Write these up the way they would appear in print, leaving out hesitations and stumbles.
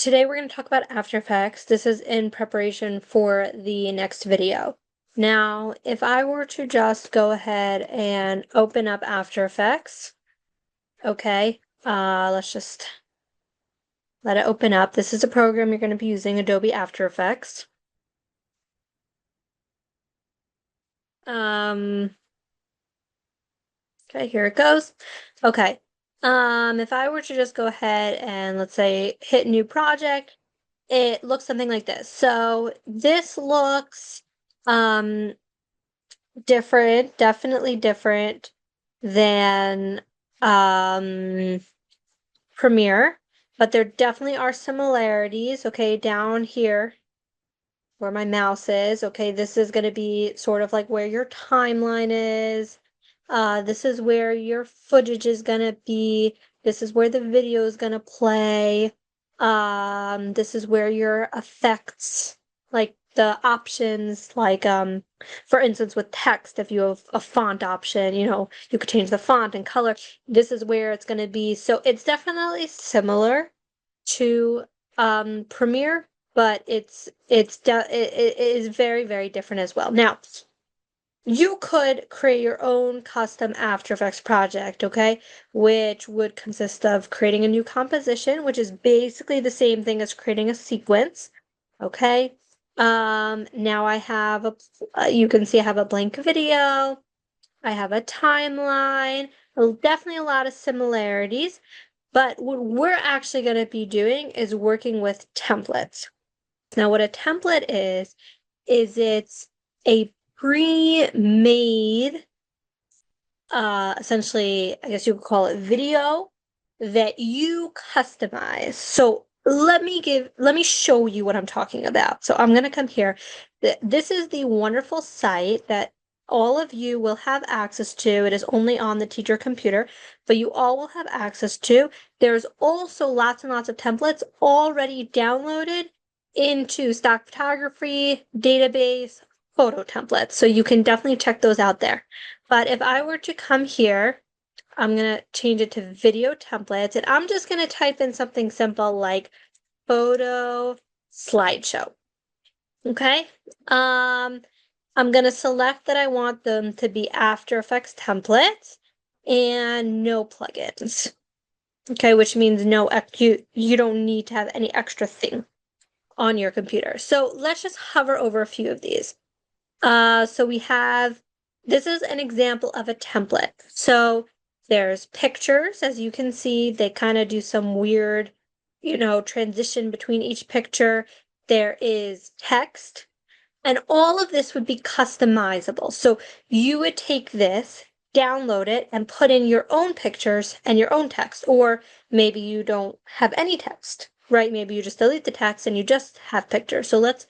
Today we're going to talk about After Effects. This is in preparation for the next video. Now, if I were to just go ahead and open up After Effects, okay, let's just let it open up. This is a program you're going to be using, Adobe After Effects. Okay, here it goes. Okay. If I were to just go ahead and let's say hit new project, it looks something like this. So this looks different, definitely different than Premiere, but there definitely are similarities. Okay, down here where my mouse is, okay, this is going to be sort of like where your timeline is. This is where your footage is going to be. This is where the video is going to play. This is where your effects, like the options, like for instance with text, if you have a font option, you could change the font and color. This is where it's going to be. So it's definitely similar to Premiere, but it is very, very different as well. Now, you could create your own custom After Effects project, okay? Which would consist of creating a new composition, which is basically the same thing as creating a sequence, okay? Now I have you can see I have a blank video. I have a timeline. Definitely a lot of similarities. But what we're actually going to be doing is working with templates. Now, what a template is it's a pre-made, essentially, I guess you could call it video that you customize. So let me show you what I'm talking about. So I'm going to come here. This is the wonderful site that all of you will have access to. It is only on the teacher computer, but you all will have access to. There's also lots and lots of templates already downloaded into stock photography, database, photo templates. So you can definitely check those out there. But if I were to come here, I'm going to change it to video templates, and I'm just going to type in something simple like photo slideshow. Okay. I'm going to select that I want them to be After Effects templates and no plugins. Okay, which means you don't need to have any extra thing on your computer. So let's just hover over a few of these. So we have, this is an example of a template. So there's pictures, as you can see, they kind of do some weird, transition between each picture. There is text, and all of this would be customizable. So you would take this, download it, and put in your own pictures and your own text. Or maybe you don't have any text, right? Maybe you just delete the text and you just have pictures. So let's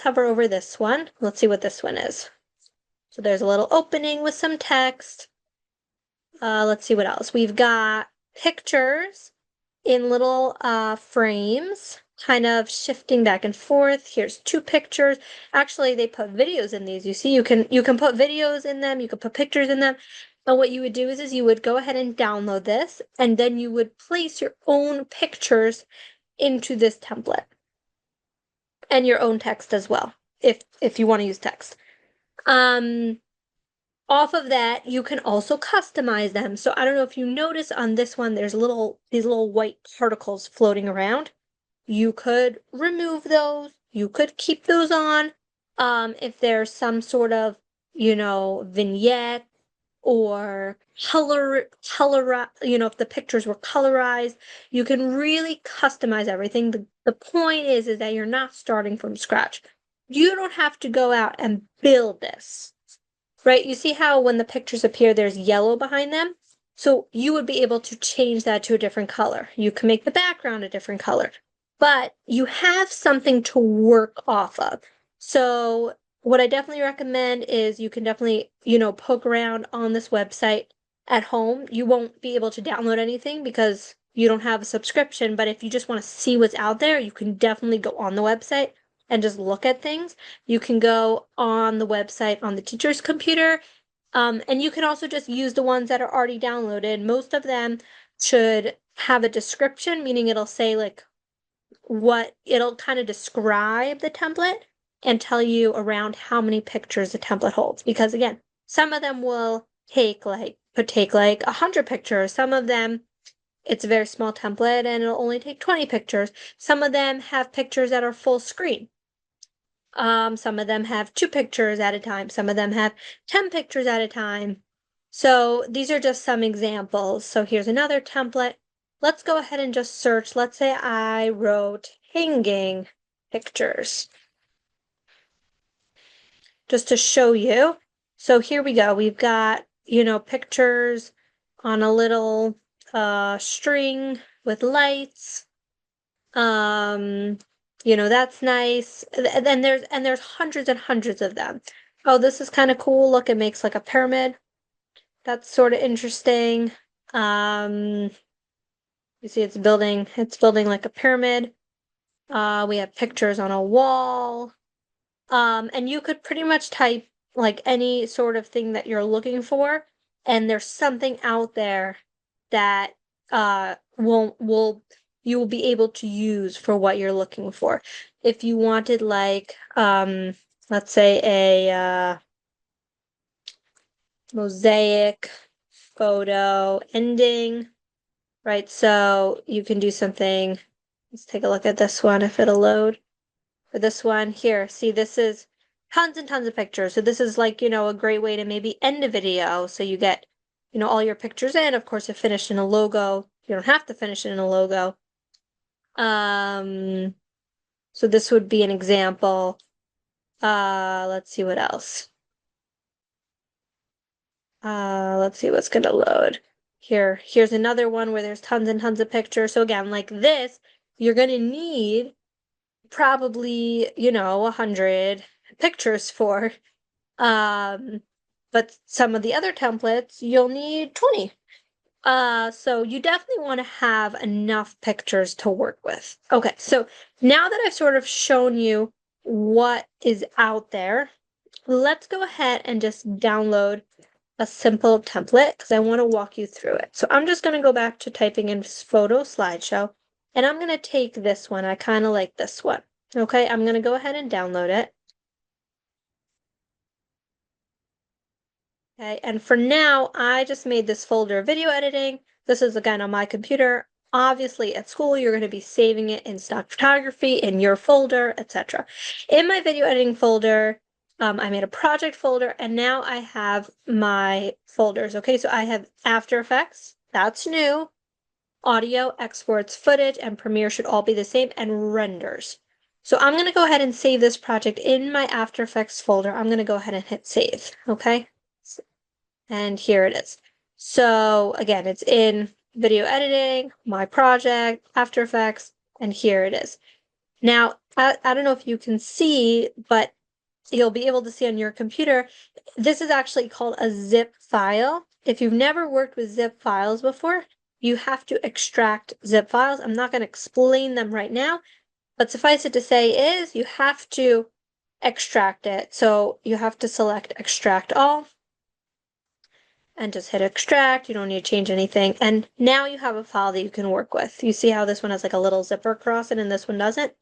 hover over this one. Let's see what this one is. So there's a little opening with some text. Let's see what else. We've got pictures in little frames, kind of shifting back and forth. Here's two pictures. Actually, they put videos in these. You see, you can put videos in them, you can put pictures in them. And what you would do is you would go ahead and download this, and then you would place your own pictures into this template. And your own text as well, if you want to use text. Off of that, you can also customize them. So I don't know if you notice on this one, there's these little white particles floating around. You could remove those. You could keep those on. If there's some sort of, vignette or color, if the pictures were colorized, you can really customize everything. The point is that you're not starting from scratch. You don't have to go out and build this, right? You see how when the pictures appear, there's yellow behind them? So you would be able to change that to a different color. You can make the background a different color, but you have something to work off of. So what I definitely recommend is you can definitely, poke around on this website at home. You won't be able to download anything because you don't have a subscription, but if you just want to see what's out there, you can definitely go on the website and just look at things. You can go on the website on the teacher's computer, and you can also just use the ones that are already downloaded. Most of them should have a description, meaning it'll say like it'll kind of describe the template and tell you around how many pictures the template holds. Because again, some of them will take like 100 pictures. Some of them, it's a very small template and it'll only take 20 pictures. Some of them have pictures that are full screen. Some of them have 2 pictures at a time. Some of them have 10 pictures at a time. So these are just some examples. So here's another template. Let's go ahead and just search. Let's say I wrote hanging pictures just to show you. So here we go. We've got, pictures on a little string with lights. That's nice. And then there's hundreds and hundreds of them. Oh, this is kind of cool. Look, it makes like a pyramid. That's sort of interesting. You see it's building like a pyramid. We have pictures on a wall. And you could pretty much type like any sort of thing that you're looking for, and there's something out there that you will be able to use for what you're looking for. If you wanted like let's say a mosaic photo ending, right? So you can do something. Let's take a look at this one if it'll load. For this one here, see, this is tons and tons of pictures. So this is like, a great way to maybe end a video. So you get, all your pictures in. Of course, if finished in a logo, you don't have to finish it in a logo. So this would be an example. Let's see what else. Let's see what's gonna load. Here's another one where there's tons and tons of pictures. So again, like this, you're gonna need probably, 100 pictures for. But some of the other templates, you'll need 20. So you definitely want to have enough pictures to work with. Okay, so now that I've sort of shown you what is out there, let's go ahead and just download a simple template because I want to walk you through it. So I'm just going to go back to typing in photo slideshow, and I'm going to take this one. I kind of like this one. Okay, I'm going to go ahead and download it. Okay, and for now, I just made this folder video editing. This is again on my computer. Obviously, at school, you're going to be saving it in stock photography in your folder, etc. In my video editing folder, I made a project folder, and now I have my folders. Okay, so I have After Effects, that's new. Audio, exports, footage, and Premiere should all be the same, and renders. So I'm going to go ahead and save this project in my After Effects folder. I'm going to go ahead and hit save, okay? And here it is. So again, it's in video editing, my project, After Effects, and here it is. Now, I don't know if you can see, but you'll be able to see on your computer, this is actually called a zip file. If you've never worked with zip files before, you have to extract zip files. I'm not going to explain them right now, but suffice it to say is you have to extract it. So you have to select extract all and just hit extract. You don't need to change anything. And now you have a file that you can work with. You see how this one has like a little zipper across it and this one doesn't?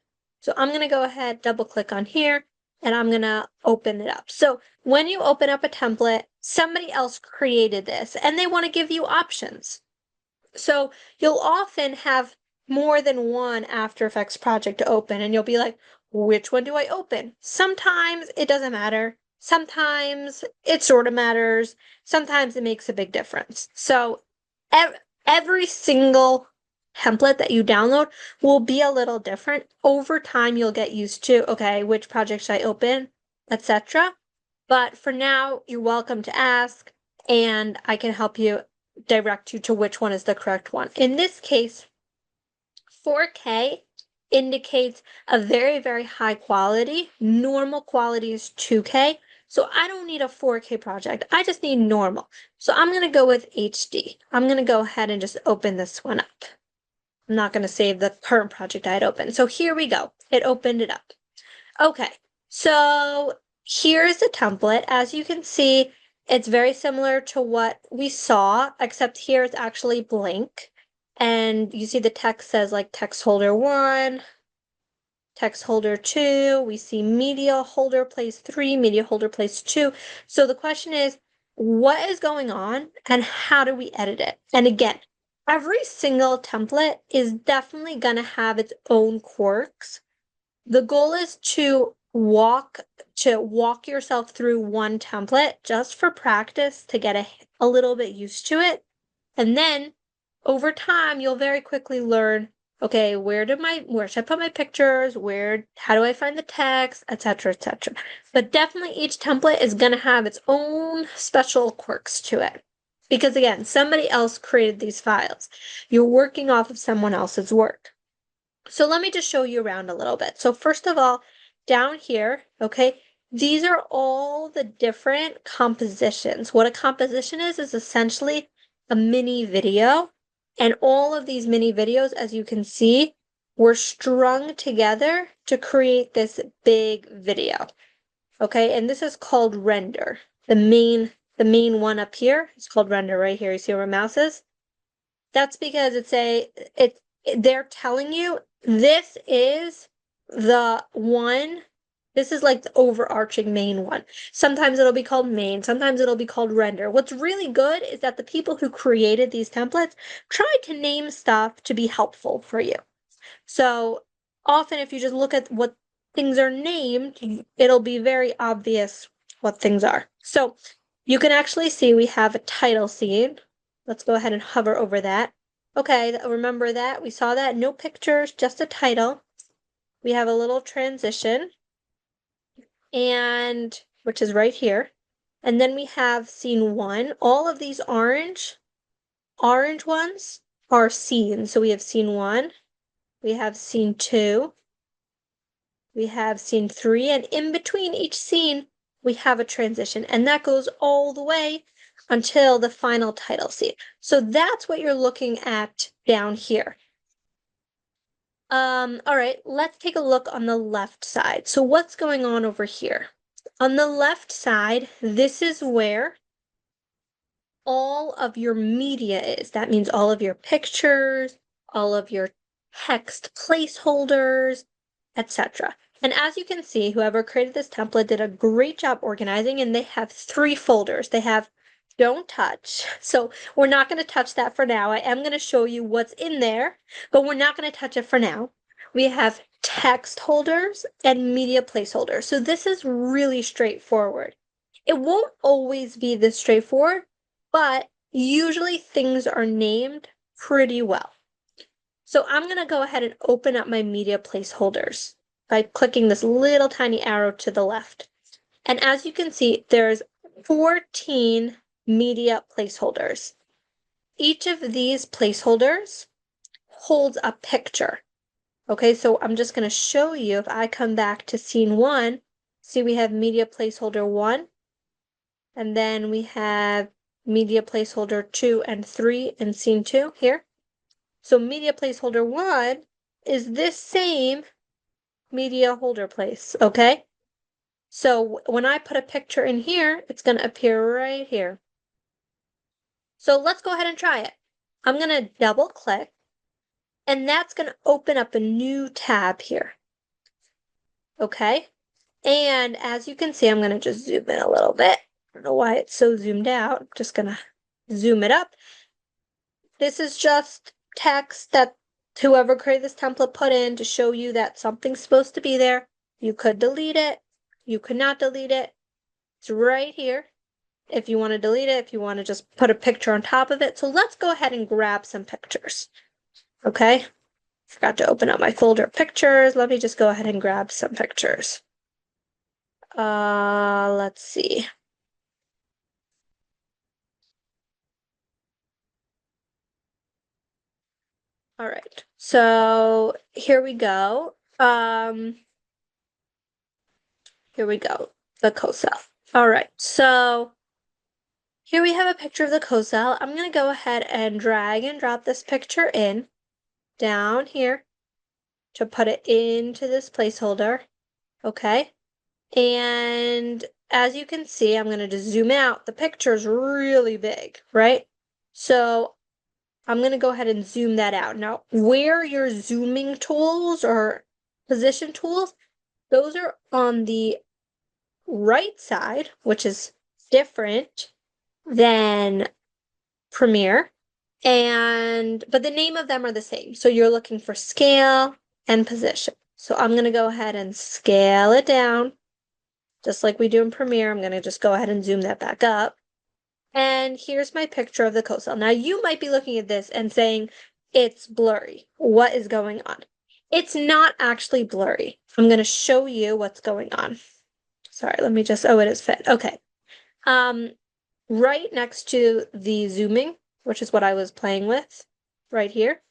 So I'm going to go ahead, double click on here, and I'm going to open it up. So when you open up a template, somebody else created this and they want to give you options. So you'll often have more than one After Effects project to open and you'll be like, which one do I open? Sometimes it doesn't matter. Sometimes it sort of matters. Sometimes it makes a big difference. So every single template that you download will be a little different. Over time, you'll get used to, okay, which project should I open, etc. But for now, you're welcome to ask, and I can help you direct you to which one is the correct one. In this case, 4K indicates a very, very high quality. Normal quality is 2K. So I don't need a 4K project. I just need normal. So I'm going to go with HD. I'm going to go ahead and just open this one up. I'm not going to save the current project I had opened. So here we go. It opened it up. Okay, so here's the template. As you can see, it's very similar to what we saw, except here it's actually blank. And you see the text says like text holder 1, text holder 2, we see media holder place 3, media holder place 2. So the question is, what is going on and how do we edit it? And again, every single template is definitely going to have its own quirks. The goal is to walk yourself through one template just for practice to get a little bit used to it. And then over time, you'll very quickly learn, okay, where should I put my pictures? How do I find the text, etc., etc. But definitely each template is going to have its own special quirks to it. Because again, somebody else created these files. You're working off of someone else's work. So let me just show you around a little bit. So first of all, down here, okay, these are all the different compositions. What a composition is essentially a mini video. And all of these mini videos, as you can see, were strung together to create this big video. Okay, and this is called render. The main one up here is called render right here. You see where my mouse is? That's because they're telling you this is the one, this is like the overarching main one. Sometimes it'll be called main, sometimes it'll be called render. What's really good is that the people who created these templates tried to name stuff to be helpful for you. So often if you just look at what things are named, it'll be very obvious what things are. So you can actually see we have a title scene. Let's go ahead and hover over that. Okay, remember that? We saw that. No pictures, just a title. We have a little transition, and which is right here. And then we have scene 1. All of these orange ones are scenes. So we have scene 1, we have scene 2, we have scene 3, and in between each scene, we have a transition, and that goes all the way until the final title scene. So that's what you're looking at down here. All right, let's take a look on the left side. So what's going on over here? On the left side, this is where all of your media is. That means all of your pictures, all of your text placeholders, etc. And as you can see, whoever created this template did a great job organizing, and they have 3 folders. They have don't touch. So we're not going to touch that for now. I am going to show you what's in there, but we're not going to touch it for now. We have text holders and media placeholders. So this is really straightforward. It won't always be this straightforward, but usually things are named pretty well. So I'm going to go ahead and open up my media placeholders by clicking this little tiny arrow to the left. And as you can see, there's 14 media placeholders. Each of these placeholders holds a picture. Okay, so I'm just going to show you. If I come back to scene 1, see we have media placeholder 1, and then we have media placeholder 2 and 3 in scene 2 here. So media placeholder 1 is this same media holder place, okay? So when I put a picture in here, it's going to appear right here. So let's go ahead and try it. I'm going to double click, and that's going to open up a new tab here. Okay? And as you can see, I'm going to just zoom in a little bit. I don't know why it's so zoomed out. I'm just going to zoom it up. This is just text that whoever created this template put in to show you that something's supposed to be there. You could delete it. You could not delete it. It's right here. If you want to delete it, if you want to just put a picture on top of it. So let's go ahead and grab some pictures. Okay? Forgot to open up my folder of pictures. Let me just go ahead and grab some pictures. Let's see. All right. So here we go. Here we go. The co-cell. All right. So here we have a picture of the co-cell. I'm going to go ahead and drag and drop this picture in down here to put it into this placeholder. Okay. And as you can see, I'm going to just zoom out. The picture is really big, right? So I'm going to go ahead and zoom that out. Now, where your zooming tools or position tools, those are on the right side, which is different than Premiere. But the name of them are the same. So you're looking for scale and position. So I'm going to go ahead and scale it down, just like we do in Premiere. I'm going to just go ahead and zoom that back up. And here's my picture of the co-cell. Now you might be looking at this and saying, it's blurry. What is going on? It's not actually blurry. I'm going to show you what's going on. Sorry, let me just, oh, it is fit. Okay. Right next to the zooming, which is what I was playing with right here,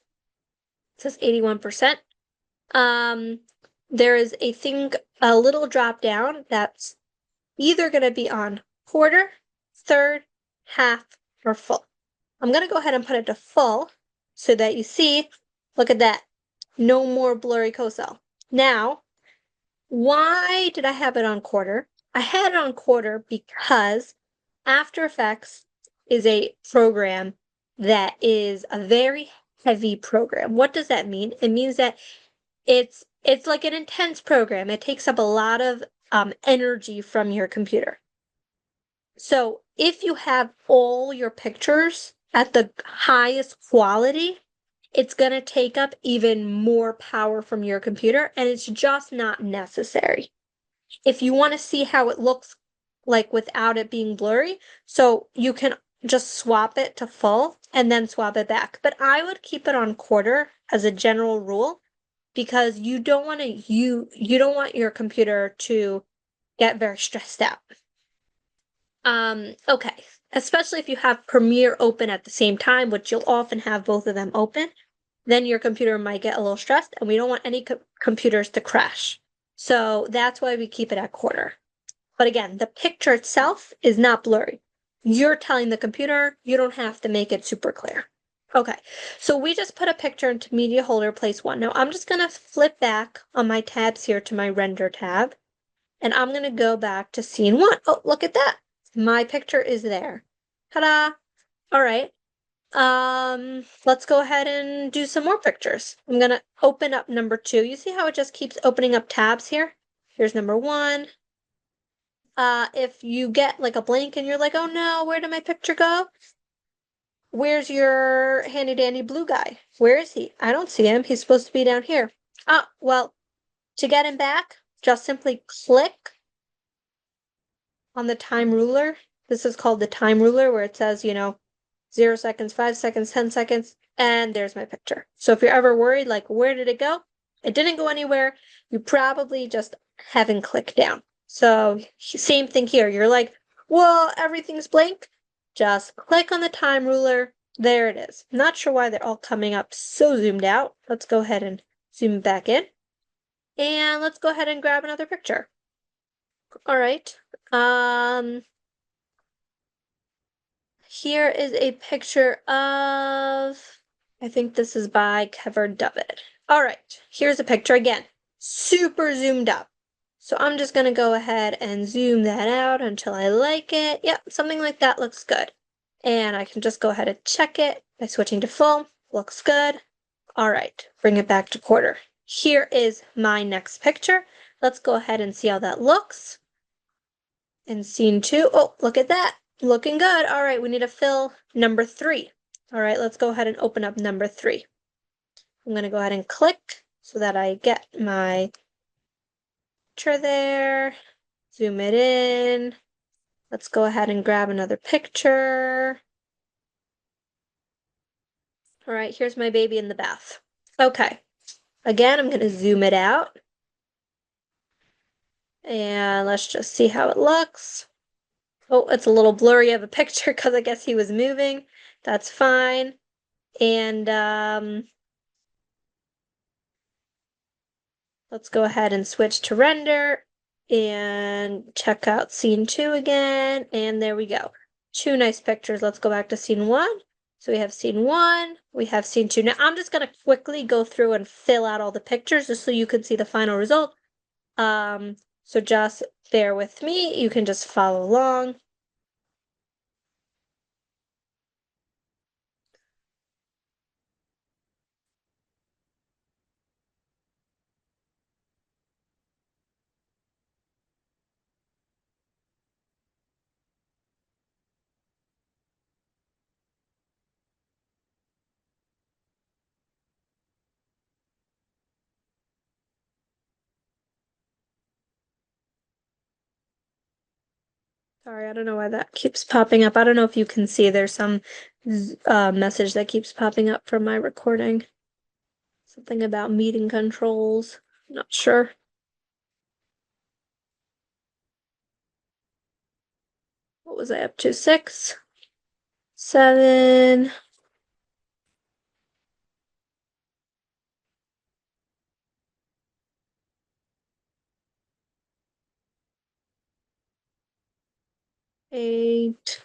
it says 81%. There is a little drop down that's either going to be on quarter, third, half, or full. I'm going to go ahead and put it to full so that you see, look at that, no more blurry co-cell. Now, why did I have it on quarter? I had it on quarter because After Effects is a program that is a very heavy program. What does that mean? It means that it's like an intense program. It takes up a lot of energy from your computer. So if you have all your pictures at the highest quality, it's going to take up even more power from your computer, and it's just not necessary. If you want to see how it looks like without it being blurry, so you can just swap it to full and then swap it back. But I would keep it on quarter as a general rule because you don't want your computer to get very stressed out. Okay, especially if you have Premiere open at the same time, which you'll often have both of them open, then your computer might get a little stressed, and we don't want any computers to crash. So that's why we keep it at quarter. But again, the picture itself is not blurry. You're telling the computer you don't have to make it super clear. Okay, so we just put a picture into media holder place 1. Now I'm just gonna flip back on my tabs here to my render tab, and I'm gonna go back to scene 1. Oh, look at that. My picture is there. Ta-da! All right. Let's go ahead and do some more pictures. I'm gonna open up number 2. You see how it just keeps opening up tabs here? Here's number 1. If you get like a blank and you're like, oh no, where did my picture go? Where's your handy dandy blue guy? Where is he? I don't see him. He's supposed to be down here. Well, to get him back, just simply click on the time ruler. This is called the time ruler, where it says, 0 seconds, 5 seconds, 10 seconds, and there's my picture. So if you're ever worried, like, where did it go? It didn't go anywhere. You probably just haven't clicked down. So same thing here. You're like, well, everything's blank. Just click on the time ruler. There it is. Not sure why they're all coming up so zoomed out. Let's go ahead and zoom back in. And let's go ahead and grab another picture. All right. Here is a picture of, I think this is by Kevin David. All right, here's a picture again, super zoomed up. So I'm just gonna go ahead and zoom that out until I like it. Yep, something like that looks good. And I can just go ahead and check it by switching to full. Looks good. All right, bring it back to quarter. Here is my next picture. Let's go ahead and see how that looks. In scene 2, oh, look at that. Looking good. All right, we need to fill number 3. All right, let's go ahead and open up number 3. I'm going to go ahead and click so that I get my picture there. Zoom it in. Let's go ahead and grab another picture. All right, here's my baby in the bath. Okay, again, I'm going to zoom it out. And let's just see how it looks. Oh, it's a little blurry of a picture because I guess he was moving. That's fine. And let's go ahead and switch to render and check out scene 2 again. And there we go. 2 nice pictures. Let's go back to scene 1. So we have scene 1, we have scene 2. Now I'm just going to quickly go through and fill out all the pictures just so you can see the final result. So just bear with me. You can just follow along. Sorry, I don't know why that keeps popping up. I don't know if you can see there's some message that keeps popping up from my recording. Something about meeting controls. Not sure. What was I up to? 6, 7, 8.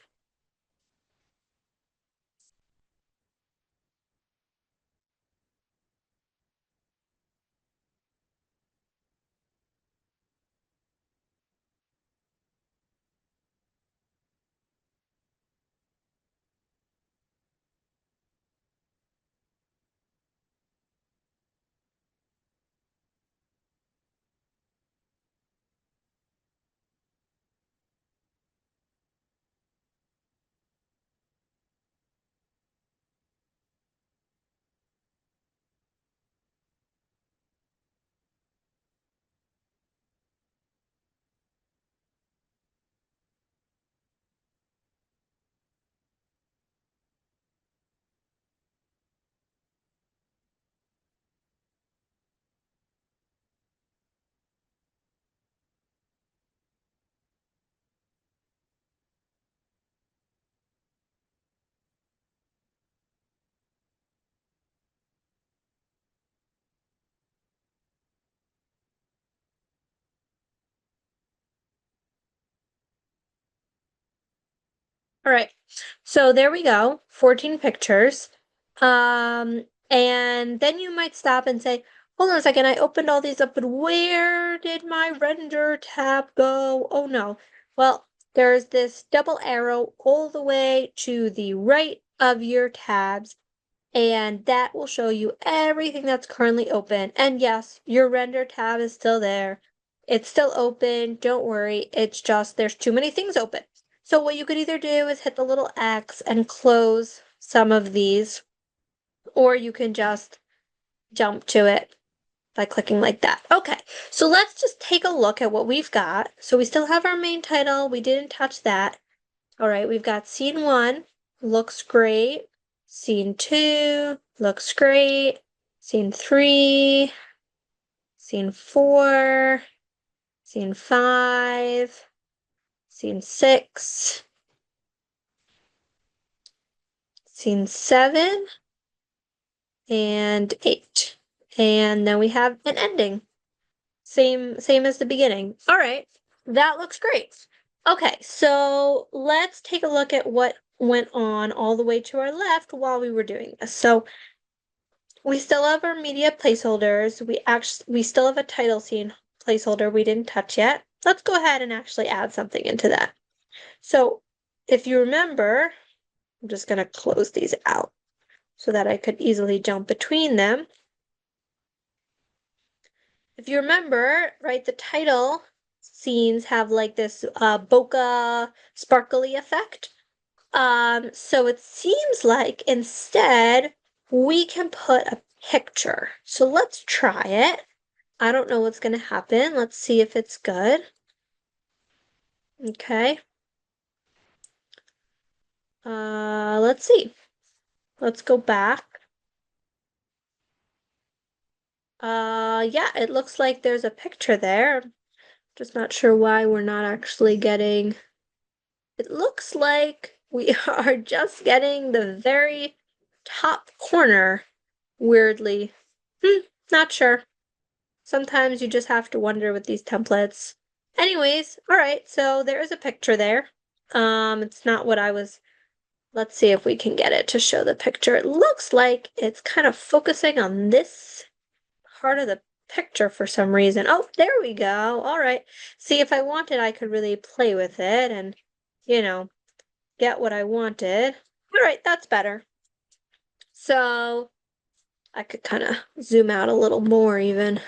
All right. So there we go. 14 pictures. And then you might stop and say, hold on a second, I opened all these up, but where did my render tab go? Oh no. Well, there's this double arrow all the way to the right of your tabs, and that will show you everything that's currently open. And yes, your render tab is still there. It's still open. Don't worry. It's just there's too many things open. So what you could either do is hit the little X and close some of these, or you can just jump to it by clicking like that. Okay, so let's just take a look at what we've got. So we still have our main title. We didn't touch that. All right, we've got scene 1, looks great. Scene 2, looks great. Scene 3, scene 4, scene 5, scene 6, scene 7, and 8. And then we have an ending. Same as the beginning. All right, that looks great. Okay, so let's take a look at what went on all the way to our left while we were doing this. So we still have our media placeholders. We still have a title scene placeholder we didn't touch yet. Let's go ahead and actually add something into that. So if you remember, I'm just going to close these out so that I could easily jump between them. If you remember, right, the title scenes have like this bokeh sparkly effect. So it seems like instead we can put a picture. So let's try it. I don't know what's gonna happen. Let's see if it's good. Okay. Let's see. Let's go back. Yeah, it looks like there's a picture there. Just not sure why we're not actually getting. It looks like we are just getting the very top corner, weirdly. Not sure. Sometimes you just have to wonder with these templates. Anyways, all right, so there is a picture there. It's not what I was. Let's see if we can get it to show the picture. It looks like it's kind of focusing on this part of the picture for some reason. Oh, there we go. All right. See, if I wanted, I could really play with it and, you know, get what I wanted. All right, that's better. So I could kind of zoom out a little more even.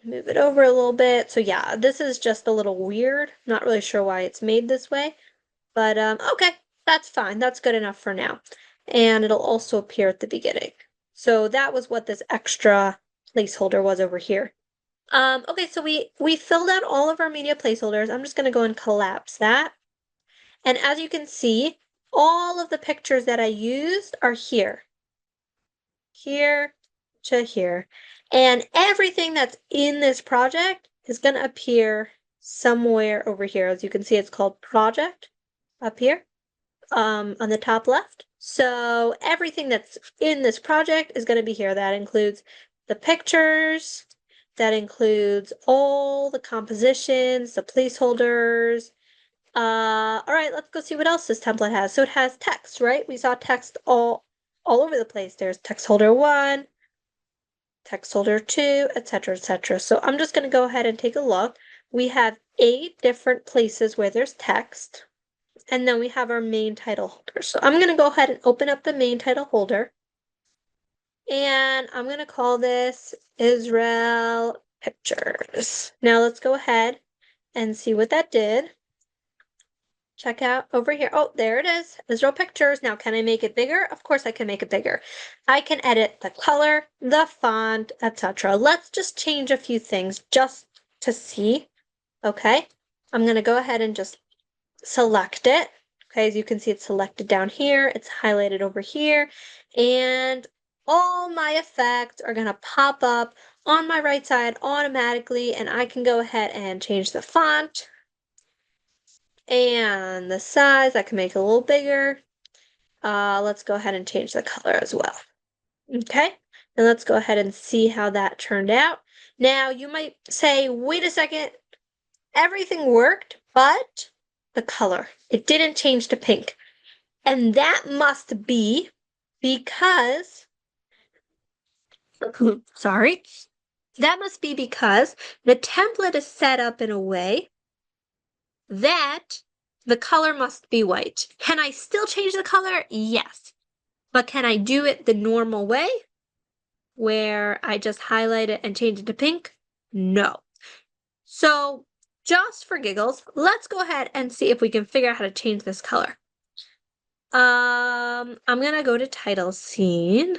Move it over a little bit. So yeah, this is just a little weird. Not really sure why it's made this way, but okay, that's fine. That's good enough for now. And it'll also appear at the beginning. So that was what this extra placeholder was over here. Okay, so we filled out all of our media placeholders. I'm just gonna go and collapse that. And as you can see, all of the pictures that I used are here. Here to here. And everything that's in this project is gonna appear somewhere over here. As you can see, it's called project up here, on the top left. So everything that's in this project is gonna be here. That includes the pictures, that includes all the compositions, the placeholders. All right, let's go see what else this template has. So it has text, right? We saw text all over the place. There's text holder 1, text holder 2, etc., etc. So I'm just going to go ahead and take a look. We have 8 different places where there's text, and then we have our main title holder. So I'm going to go ahead and open up the main title holder, and I'm going to call this Israel Pictures. Now let's go ahead and see what that did. Check out over here. Oh, there it is. Israel Pictures. Now, can I make it bigger? Of course I can make it bigger. I can edit the color, the font, etc. Let's just change a few things just to see. Okay. I'm going to go ahead and just select it. Okay, as you can see, it's selected down here. It's highlighted over here. And all my effects are going to pop up on my right side automatically. And I can go ahead and change the font. And the size, I can make it a little bigger. Let's go ahead and change the color as well. Okay, and let's go ahead and see how that turned out. Now, you might say, wait a second, everything worked, but the color, it didn't change to pink. And that must be because, sorry, that must be because the template is set up in a way that the color must be white. Can I still change the color? Yes. But can I do it the normal way, where I just highlight it and change it to pink? No. So just for giggles, let's go ahead and see if we can figure out how to change this color. I'm gonna go to title scene,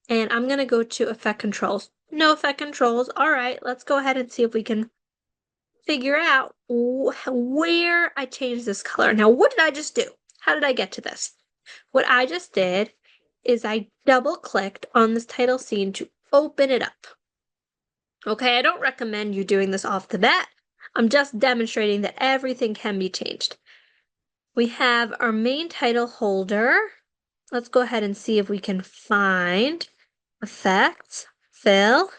and I'm gonna go to effect controls. No effect controls. All right, let's go ahead and see if we can figure out where I changed this color. Now, what did I just do? How did I get to this? What I just did is I double-clicked on this title scene to open it up. Okay, I don't recommend you doing this off the bat. I'm just demonstrating that everything can be changed. We have our main title holder. Let's go ahead and see if we can find effects, fill.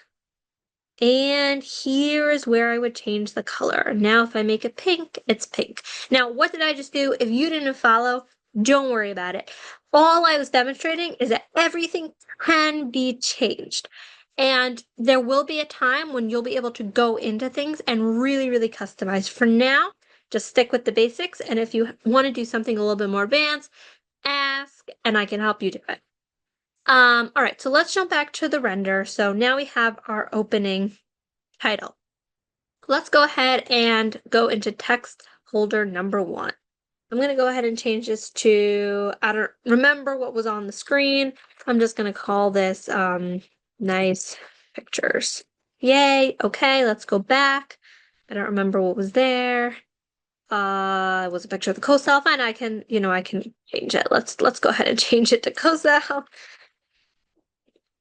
And here is where I would change the color. Now, if I make it pink, it's pink. Now, what did I just do? If you didn't follow, don't worry about it. All I was demonstrating is that everything can be changed. And there will be a time when you'll be able to go into things and really, really customize. For now, just stick with the basics. And if you want to do something a little bit more advanced, ask and I can help you do it. All right, so let's jump back to the render. So now we have our opening title. Let's go ahead and go into text holder number 1. I'm going to go ahead and change this to, I don't remember what was on the screen. I'm just going to call this nice pictures. Yay. Okay, let's go back. I don't remember what was there. It was a picture of the co-cell. Fine, I can change it. Let's go ahead and change it to co-cell.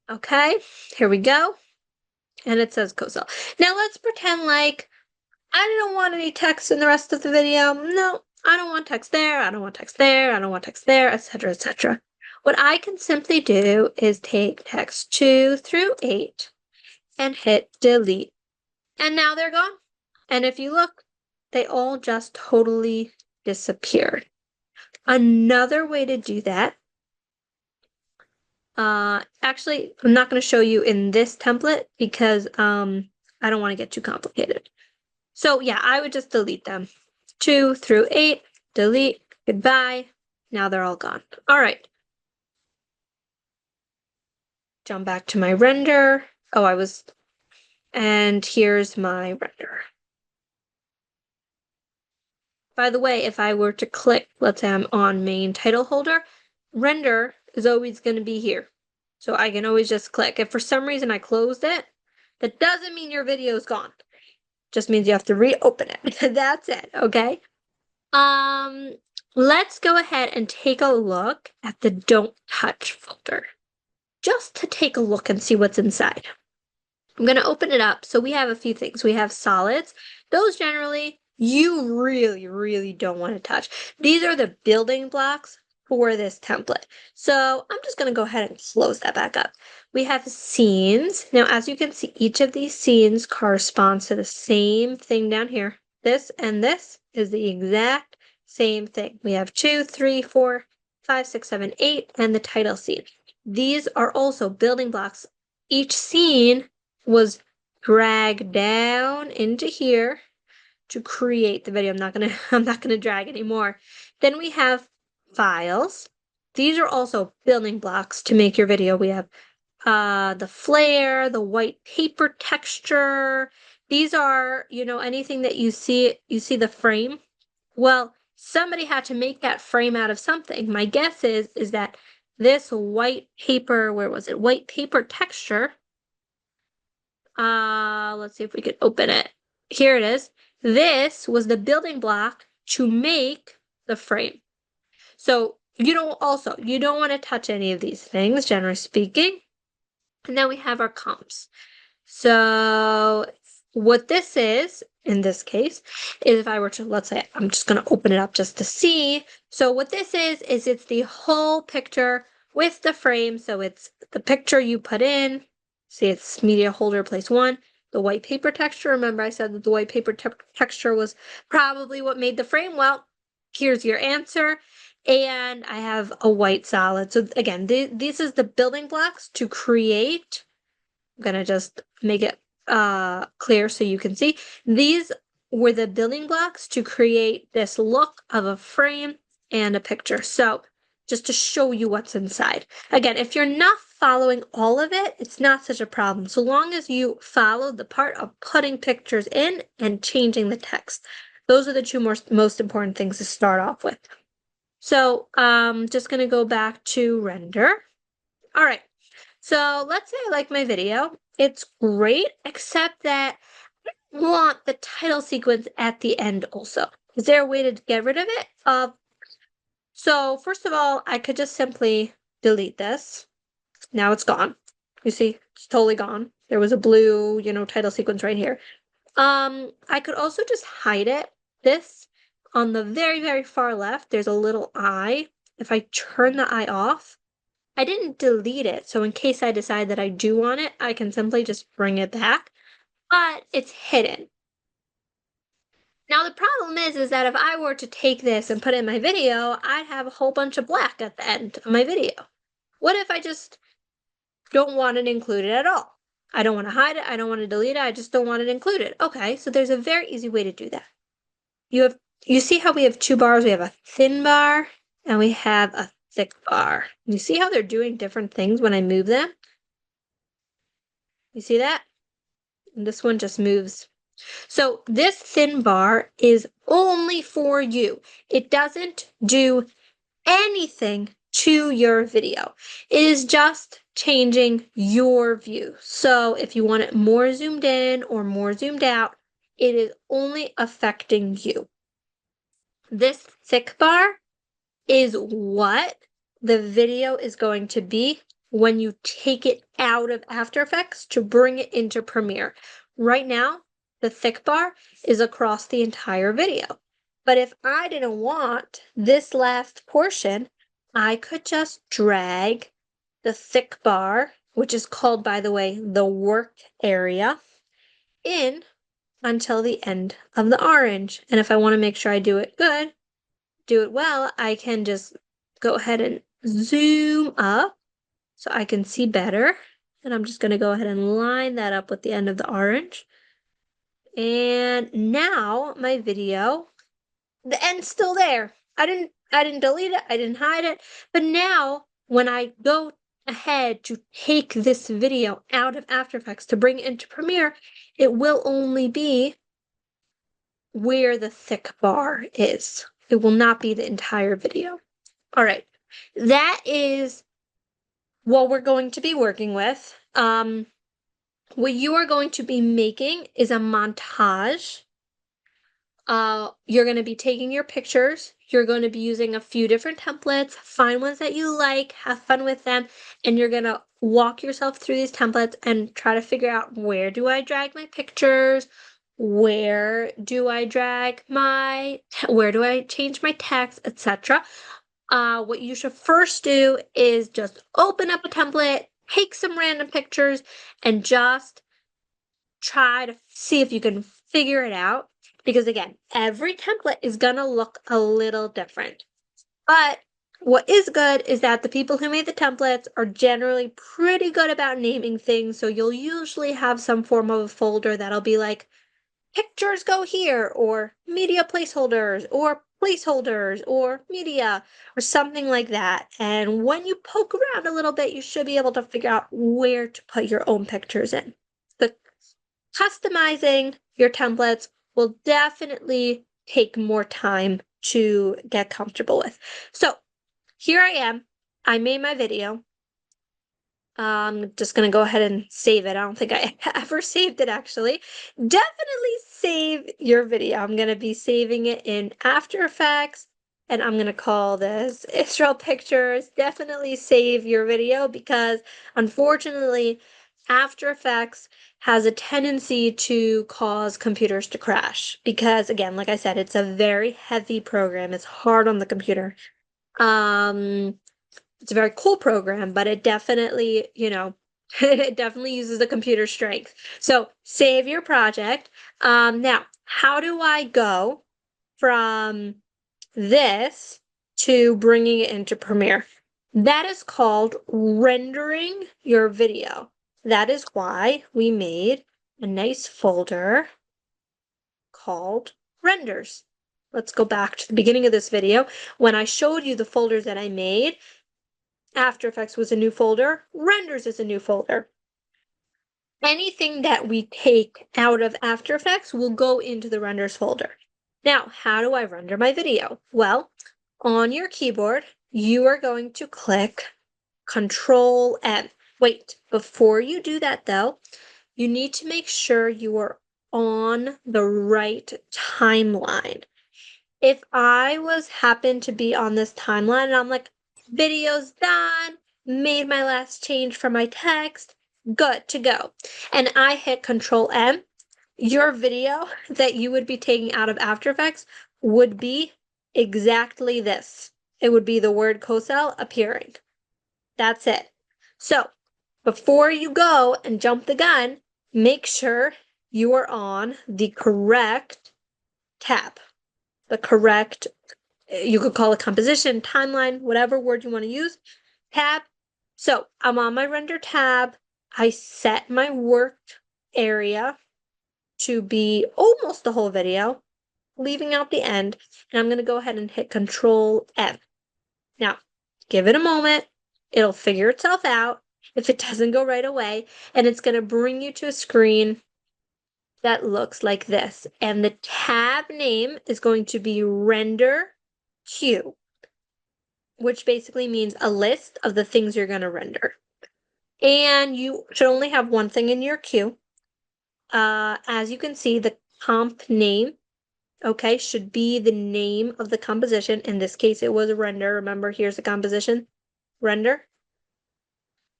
Okay, here we go. And it says co-cell. Now let's pretend like I don't want any text in the rest of the video. No, I don't want text there. I don't want text there. I don't want text there, etc., etc. What I can simply do is take text 2 through 8 and hit delete. And now they're gone. And if you look, they all just totally disappeared. Another way to do that, actually, I'm not going to show you in this template because I don't want to get too complicated. So yeah, I would just delete them. 2 through 8, delete, goodbye. Now they're all gone. All right. Jump back to my render. And here's my render. By the way, if I were to click, let's say I'm on main title holder, render is always going to be here. So I can always just click. If for some reason I closed it, That doesn't mean your video is gone. Just means you have to reopen it. That's it, okay? Let's go ahead and take a look at the Don't Touch folder. Just to take a look and see what's inside. I'm going to open it up. So we have a few things. We have solids. Those generally you really don't want to touch. These are the building blocks for this template. So I'm just going to go ahead and close that back up. We have scenes. Now, as you can see, each of these scenes corresponds to the same thing down here. This and this is the exact same thing. We have 2, 3, 4, 5, 6, 7, 8, and the title scene. These are also building blocks. Each scene was dragged down into here to create the video. I'm not gonna drag anymore. Then we have files. These are also building blocks to make your video. We have the flare, the white paper texture. These are, anything that you see the frame. Well, somebody had to make that frame out of something. My guess is that this white paper, where was it? White paper texture. Let's see if we could open it. Here it is. This was the building block to make the frame. So you don't want to touch any of these things, generally speaking. And then we have our comps. So what this is, in this case, is if I were to, let's say, I'm just going to open it up just to see. So what this is it's the whole picture with the frame. So it's the picture you put in. See, it's media holder place 1. The white paper texture. Remember I said that the white paper texture was probably what made the frame? Well, here's your answer. And I have a white solid. So again, this is the building blocks to create. I'm going to just make it clear so you can see. These were the building blocks to create this look of a frame and a picture. So just to show you what's inside. Again, if you're not following all of it, it's not such a problem. So long as you follow the part of putting pictures in and changing the text. Those are the two most important things to start off with. So just going to go back to render. All right. So let's say I like my video. It's great, except that I want the title sequence at the end also. Is there a way to get rid of it? So first of all, I could just simply delete this. Now it's gone. You see, it's totally gone. There was a blue, title sequence right here. I could also just hide it. This, on the very far left, there's a little eye. If I turn the eye off, I didn't delete it, so in case I decide that I do want it, I can simply just bring it back, but it's hidden. Now the problem is that if I were to take this and put it in my video, I'd have a whole bunch of black at the end of my video. What if I just don't want it included at all? I don't want to hide it, I don't want to delete it, I just don't want it included. Okay, so there's a very easy way to do that. You see how we have 2 bars? We have a thin bar and we have a thick bar. You see how they're doing different things when I move them? You see that? And this one just moves. So this thin bar is only for you. It doesn't do anything to your video. It is just changing your view. So if you want it more zoomed in or more zoomed out, it is only affecting you. This thick bar is what the video is going to be when you take it out of After Effects to bring it into Premiere. Right now, the thick bar is across the entire video. But if I didn't want this last portion, I could just drag the thick bar, which is called, by the way, the work area, in until the end of the orange. And if I want to make sure I do it good, do it well, I can just go ahead and zoom up so I can see better. And I'm just going to go ahead and line that up with the end of the orange. And now my video, the end's still there. I didn't delete it, I didn't hide it. But now when I go ahead to take this video out of After Effects to bring it into Premiere, it will only be where the thick bar is. It will not be the entire video. All right, that is what we're going to be working with. what you are going to be making is a montage. You're going to be taking your pictures. You're going to be using a few different templates. Find ones that you like, have fun with them, and you're going to walk yourself through these templates and try to figure out, where do I drag my pictures? Where do I where do I change my text, etc. What you should first do is just open up a template, take some random pictures, and just try to see if you can figure it out. Because again, every template is gonna look a little different. But what is good is that the people who made the templates are generally pretty good about naming things. So you'll usually have some form of a folder that'll be like, pictures go here, or media placeholders, or media, or something like that. And when you poke around a little bit, you should be able to figure out where to put your own pictures in. The customizing your templates will definitely take more time to get comfortable with. So here I am. I made my video. I'm just gonna go ahead and save it. I don't think I ever saved it actually. Definitely save your video. I'm gonna be saving it in After Effects, and I'm gonna call this Israel Pictures. Definitely save your video, because unfortunately, After Effects has a tendency to cause computers to crash. Because again, like I said, it's a very heavy program. It's hard on the computer. It's a very cool program, but it definitely, it definitely uses the computer strength. So save your project. Now, how do I go from this to bringing it into Premiere? That is called rendering your video. That is why we made a nice folder called renders. Let's go back to the beginning of this video. When I showed you the folders that I made, After Effects was a new folder, Renders is a new folder. Anything that we take out of After Effects will go into the Renders folder. Now, how do I render my video? Well, on your keyboard, you are going to click Control M. Wait, before you do that though, you need to make sure you are on the right timeline. If I happened to be on this timeline and I'm like, video's done, made my last change for my text, good to go, and I hit Control M, your video that you would be taking out of After Effects would be exactly this. It would be the word co-cell appearing. That's it. So before you go and jump the gun, make sure you are on the correct tab. The correct, you could call it composition, timeline, whatever word you want to use, tab. So I'm on my render tab. I set my work area to be almost the whole video, leaving out the end, and I'm going to go ahead and hit Control F. Now, give it a moment. It'll figure itself out if it doesn't go right away, and it's going to bring you to a screen that looks like this. And the tab name is going to be Render Queue, which basically means a list of the things you're going to render. And you should only have one thing in your queue. As you can see, the comp name, okay, should be the name of the composition. In this case, it was a render. Remember, here's the composition, render.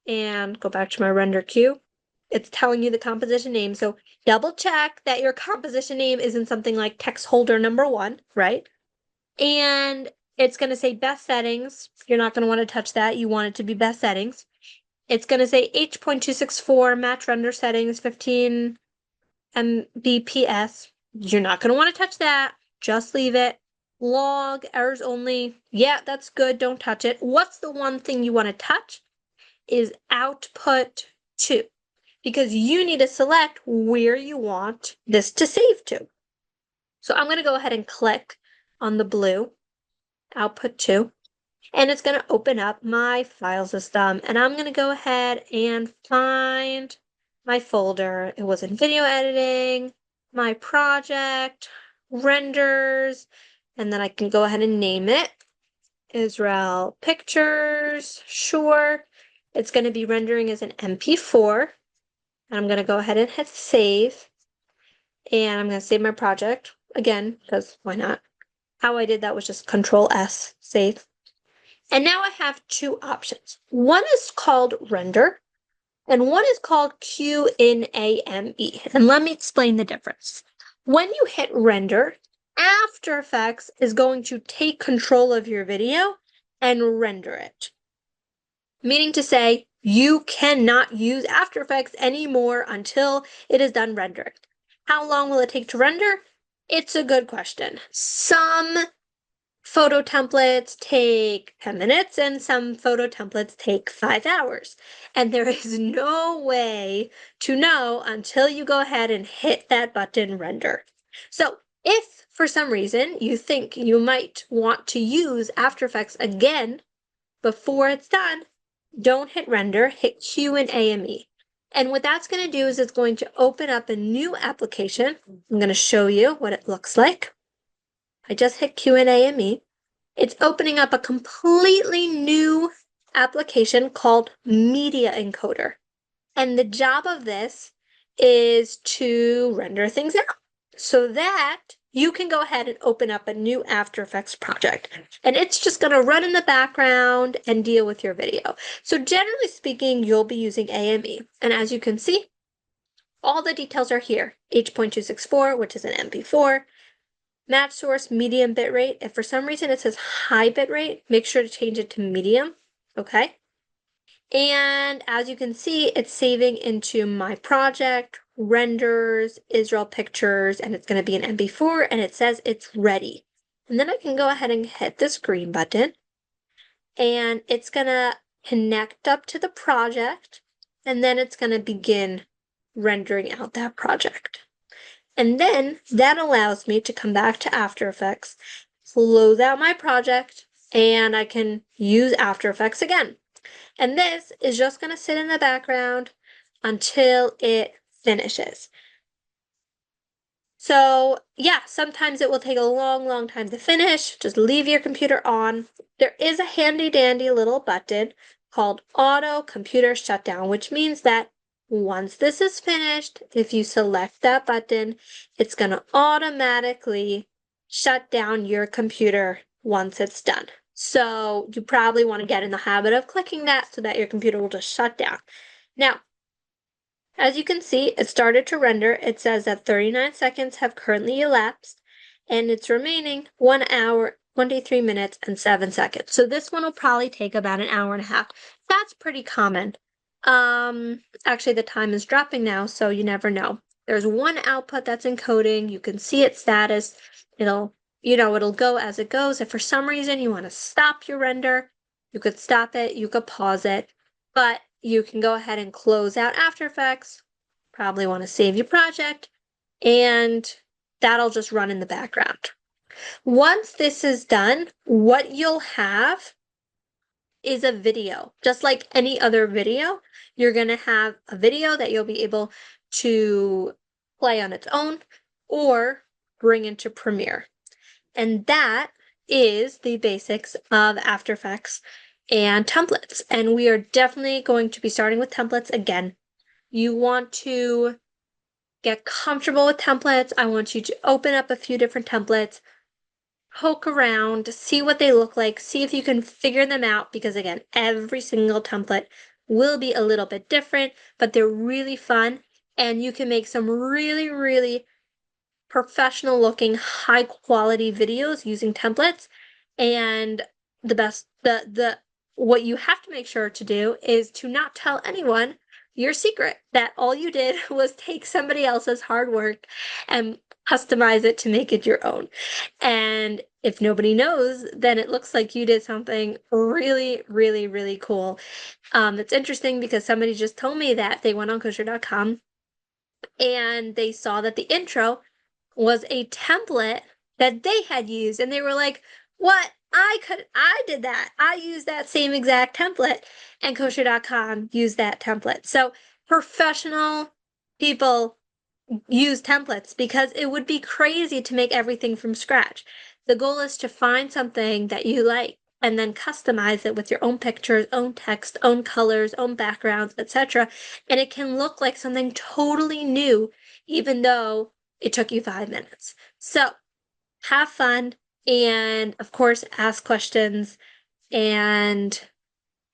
And go back to my render queue. It's telling you the composition name. So double check that your composition name isn't something like text holder number 1, right? And it's going to say best settings. You're not going to want to touch that. You want it to be best settings. It's going to say H.264 match render settings 15 Mbps. You're not going to want to touch that. Just leave it. Log errors only. Yeah, that's good. Don't touch it. What's the one thing you want to touch is output to, because you need to select where you want this to save to. So I'm going to go ahead and click on the blue output to, and it's going to open up my file system, and I'm going to go ahead and find my folder. It was in video editing, my project, renders, and then I can go ahead and name it Israel Pictures. Sure. It's going to be rendering as an MP4. And I'm going to go ahead and hit save. And I'm going to save my project again, because why not? How I did that was just Control S, save. And now I have two options. One is called render, and one is called QNAME. And let me explain the difference. When you hit render, After Effects is going to take control of your video and render it. Meaning to say, you cannot use After Effects anymore until it is done rendering. How long will it take to render? It's a good question. Some photo templates take 10 minutes and some photo templates take 5 hours. And there is no way to know until you go ahead and hit that button render. So if for some reason you think you might want to use After Effects again before it's done, don't hit render, hit QNAME. And what that's going to do is it's going to open up a new application. I'm going to show you what it looks like. I just hit QNAME. It's opening up a completely new application called Media Encoder. And the job of this is to render things out so that you can go ahead and open up a new After Effects project. And it's just going to run in the background and deal with your video. So generally speaking, you'll be using AME. And as you can see, all the details are here. H.264, which is an MP4. Match source, medium bitrate. If for some reason it says high bitrate, make sure to change it to medium, okay? And as you can see, it's saving into my project, renders, Israel pictures, and it's going to be an MP4, and it says it's ready. And then I can go ahead and hit this green button, and it's going to connect up to the project, and then it's going to begin rendering out that project. And then that allows me to come back to After Effects, close out my project, and I can use After Effects again. And this is just going to sit in the background until it finishes. So yeah, sometimes it will take a long time to finish. Just leave your computer on. There is a handy dandy little button called Auto Computer Shutdown, which means that once this is finished, if you select that button, it's going to automatically shut down your computer once it's done. So you probably want to get in the habit of clicking that so that your computer will just shut down. Now, as you can see, it started to render. It says that 39 seconds have currently elapsed, and it's remaining 1 hour, 23 minutes, and 7 seconds. So this one will probably take about an hour and a half. That's pretty common. Actually, the time is dropping now, so you never know. There's one output that's encoding. You can see its status. It'll go as it goes. If for some reason you want to stop your render, you could stop it, you could pause it, but you can go ahead and close out After Effects. Probably want to save your project, and that'll just run in the background. Once this is done, what you'll have is a video. Just like any other video, you're going to have a video that you'll be able to play on its own or bring into Premiere. And that is the basics of After Effects and templates. And we are definitely going to be starting with templates again. You want to get comfortable with templates. I want you to open up a few different templates, poke around, see what they look like, see if you can figure them out, because again, every single template will be a little bit different, but they're really fun, and you can make some really professional looking, high quality videos using templates. And what you have to make sure to do is to not tell anyone your secret, that all you did was take somebody else's hard work and customize it to make it your own. And if nobody knows, then it looks like you did something really cool. It's interesting because somebody just told me that they went on kosher.com and they saw that the intro was a template that they had used, and they were like, what? I did that. I used that same exact template, and kosher.com used that template. So professional people use templates because it would be crazy to make everything from scratch. The goal is to find something that you like and then customize it with your own pictures, own text, own colors, own backgrounds, etc. And it can look like something totally new, even though it took you 5 minutes. So have fun and, of course, ask questions and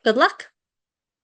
good luck.